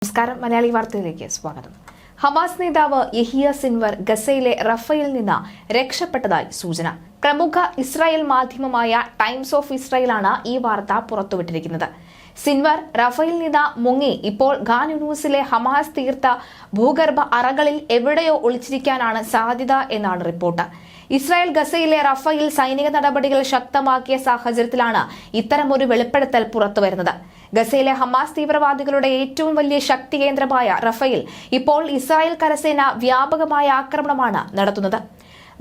നമസ്കാരം. മലയാളി വാർത്തയിലേക്ക് സ്വാഗതം. ഹമാസ് നേതാവ് യഹിയ സിൻവർ ഗസയിലെ റഫയിൽ നിന്ന് രക്ഷപ്പെട്ടതായി സൂചന. പ്രമുഖ ഇസ്രായേൽ മാധ്യമമായ ടൈംസ് ഓഫ് ഇസ്രായേലാണ് ഈ വാർത്ത പുറത്തുവിട്ടിരിക്കുന്നത്. സിൻവർ റഫയിൽ നിന്ന് മുങ്ങി ഇപ്പോൾ ഖാൻ യൂണിസിലെ ഹമാസ് തീർത്ത ഭൂഗർഭ അറകളിൽ എവിടെയോ ഒളിച്ചിരിക്കാനാണ് സാധ്യത എന്നാണ് റിപ്പോർട്ട്. ഇസ്രായേൽ ഗസയിലെ റഫയിൽ സൈനിക നടപടികൾ ശക്തമാക്കിയ സാഹചര്യത്തിലാണ് ഇത്തരമൊരു വെളിപ്പെടുത്തൽ പുറത്തുവരുന്നത്. ഗസയിലെ ഹമാസ് തീവ്രവാദികളുടെ ഏറ്റവും വലിയ ശക്തി കേന്ദ്രമായ റഫയിൽ ഇപ്പോൾ ഇസ്രായേൽ കരസേന വ്യാപകമായ ആക്രമണമാണ് നടത്തുന്നത്.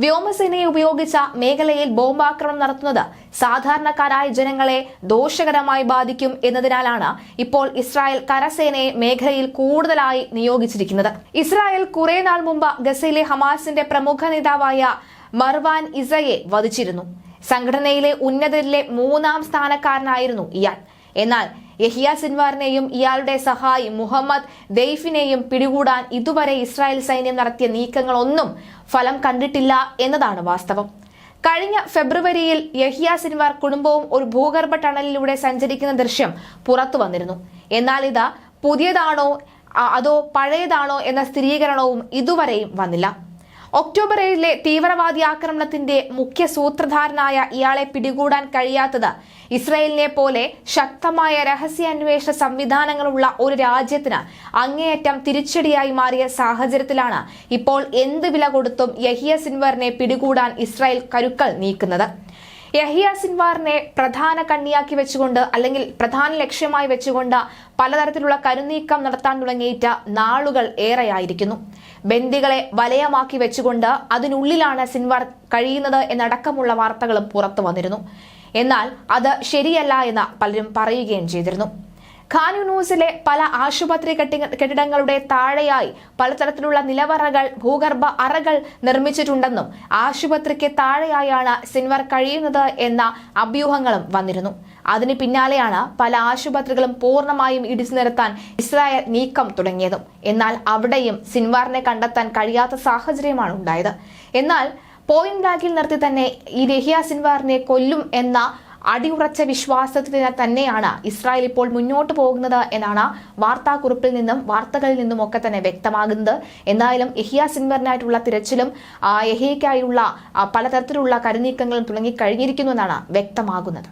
വ്യോമസേനയെ ഉപയോഗിച്ച മേഖലയിൽ ബോംബാക്രമണം നടത്തുന്നത് സാധാരണക്കാരായ ജനങ്ങളെ ദോഷകരമായി ബാധിക്കും എന്നതിനാലാണ് ഇപ്പോൾ ഇസ്രായേൽ കരസേനയെ മേഖലയിൽ കൂടുതലായി നിയോഗിച്ചിരിക്കുന്നത്. ഇസ്രായേൽ കുറെ നാൾ മുമ്പ് ഗസയിലെ ഹമാസിന്റെ പ്രമുഖ നേതാവായ മർവാൻ ഇസയെ വധിച്ചിരുന്നു. സംഘടനയിലെ ഉന്നതരിലെ 3ാം സ്ഥാനക്കാരനായിരുന്നു ഇയാൾ. എന്നാൽ യഹിയ സിൻവാറിനെയും ഇയാളുടെ സഹായി മുഹമ്മദ് ദെയ്ഫിനെയും പിടികൂടാൻ ഇതുവരെ ഇസ്രായേൽ സൈന്യം നടത്തിയ നീക്കങ്ങളൊന്നും ഫലം കണ്ടിട്ടില്ല എന്നതാണ് വാസ്തവം. കഴിഞ്ഞ ഫെബ്രുവരിയിൽ യഹിയ സിൻവാർ കുടുംബവും ഒരു ഭൂഗർഭ ടണലിലൂടെ സഞ്ചരിക്കുന്ന ദൃശ്യം പുറത്തു വന്നിരുന്നു. എന്നാൽ ഇത് പുതിയതാണോ അതോ പഴയതാണോ എന്ന സ്ഥിരീകരണവും ഇതുവരെയും വന്നില്ല. ഒക്ടോബർ 7 തീവ്രവാദി ആക്രമണത്തിന്റെ മുഖ്യ സൂത്രധാരനായ ഇയാളെ പിടികൂടാൻ കഴിയാത്തത് ഇസ്രായേലിനെ പോലെ ശക്തമായ രഹസ്യാന്വേഷണ സംവിധാനങ്ങളുള്ള ഒരു രാജ്യത്തിന് അങ്ങേയറ്റം തിരിച്ചടിയായി മാറിയ സാഹചര്യത്തിലാണ് ഇപ്പോൾ എന്ത് വില കൊടുത്തും യഹിയ സിൻവറിനെ പിടികൂടാൻ ഇസ്രായേൽ കരുക്കൾ നീക്കുന്നത്. യഹിയ സിൻവാറിനെ പ്രധാന കണ്ണിയാക്കി വെച്ചുകൊണ്ട് അല്ലെങ്കിൽ പ്രധാന ലക്ഷ്യമായി വെച്ചുകൊണ്ട് പലതരത്തിലുള്ള കരുനീക്കം നടത്താൻ തുടങ്ങിയിട്ട് നാളുകൾ ഏറെയായിരിക്കുന്നു. ബന്ദികളെ വലയമാക്കി വെച്ചുകൊണ്ട് അതിനുള്ളിലാണ് സിൻവാർ കഴിയുന്നത് എന്നടക്കമുള്ള വാർത്തകളും പുറത്തു വന്നിരുന്നു. എന്നാൽ അത് ശരിയല്ല എന്ന് പലരും പറയുകയും ചെയ്തിരുന്നു. ഖാൻ യൂണിസിലെ പല ആശുപത്രി കെട്ടിടങ്ങളുടെ താഴെയായി പലതരത്തിലുള്ള നിലവറകൾ, ഭൂഗർഭ അറകൾ നിർമ്മിച്ചിട്ടുണ്ടെന്നും ആശുപത്രിക്ക് താഴെയായാണ് സിൻവർ കഴിയുന്നത് എന്ന അഭ്യൂഹങ്ങളും വന്നിരുന്നു. അതിന് പിന്നാലെയാണ് പല ആശുപത്രികളും പൂർണ്ണമായും ഇടിച്ചു നിരത്താൻ ഇസ്രായേൽ നീക്കം തുടങ്ങിയതും. എന്നാൽ അവിടെയും സിൻവാറിനെ കണ്ടെത്താൻ കഴിയാത്ത സാഹചര്യമാണ് ഉണ്ടായത്. എന്നാൽ പോയിന്റ് ബ്ലാങ്കിൽ നിർത്തി തന്നെ ഈ യഹിയ സിൻവാറിനെ കൊല്ലും എന്ന അടിയുറച്ച വിശ്വാസത്തിന് തന്നെയാണ് ഇസ്രായേൽ ഇപ്പോൾ മുന്നോട്ട് പോകുന്നത് എന്നാണ് വാർത്താക്കുറിപ്പിൽ നിന്നും വാർത്തകളിൽ നിന്നും ഒക്കെ തന്നെ വ്യക്തമാകുന്നത്. എന്തായാലും യഹിയ സിൻവറിനായിട്ടുള്ള തിരച്ചിലും യഹിയയ്ക്കായുള്ള പലതരത്തിലുള്ള കരുനീക്കങ്ങളും തുടങ്ങി കഴിഞ്ഞിരിക്കുന്നു എന്നാണ് വ്യക്തമാകുന്നത്.